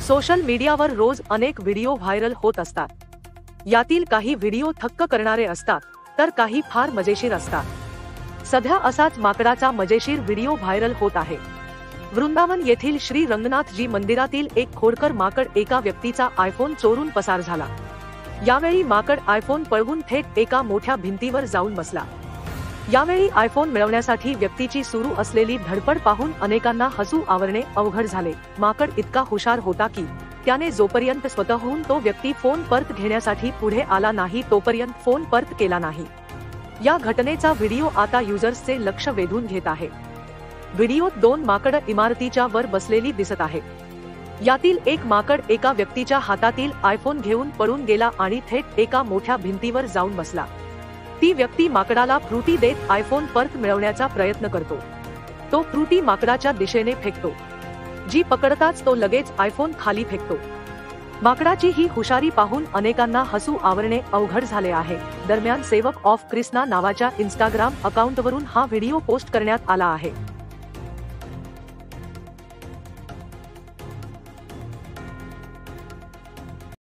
Social मीडियावर रोज अनेक video viral होत असतात. यातील काही व्हिडिओ थक्क करणारे असतात तर काही फार मजेशीर असतात. सध्या असाच माकडाचा मजेशीर व्हिडिओ व्हायरल होत आहे. वृंदावन येथील श्री रंगनाथजी मंदिरातील एक खोडकर माकड एका व्यक्तीचा आयफोन चोरून पसार झाला. यावेळी माकड आयफोन पळवून थेट एका मोठ्या भिंतीवर जाऊन बसला. यावेळी आयफोन मिळवण्यासाठी व्यक्तीची सुरू असलेली धडपड पाहून अनेकांना हसू आवरणे अवघड झाले. माकड इतका हुशार होता की त्याने जोपर्यंत स्वतःहून तो व्यक्ती फोन परत घेण्यासाठी पुढे आला नाही तोपर्यंत फोन परत केला नाही. या घटनेचा व्हिडिओ आता युजर्सचे लक्ष वेधून घेत आहे. व्हिडिओत 2 माकडं इमारतीच्या वर बसलेली दिसत आहेत. यातील एक माकड एका व्यक्तीच्या हातातील आयफोन घेऊन पळून गेला आणि थेट एका मोठ्या भिंतीवर जाऊन बसला. ती व्यक्ती माकडाला फ्रुटी देत आयफोन परत मिळवण्याचा प्रयत्न करतो. तो फ्रुटी माकडाच्या दिशेने फेकतो. जी पकडताच तो लगेच आयफोन खाली फेकतो. माकडाची ही हुशारी पाहून अनेकांना हसू आवरणे अवघड झाले आहे. दरम्यान सेवक ऑफ क्रिस्ना नावाच्या इंस्टाग्राम अकाउंटवरून हा व्हिडिओ पोस्ट करण्यात आला आहे.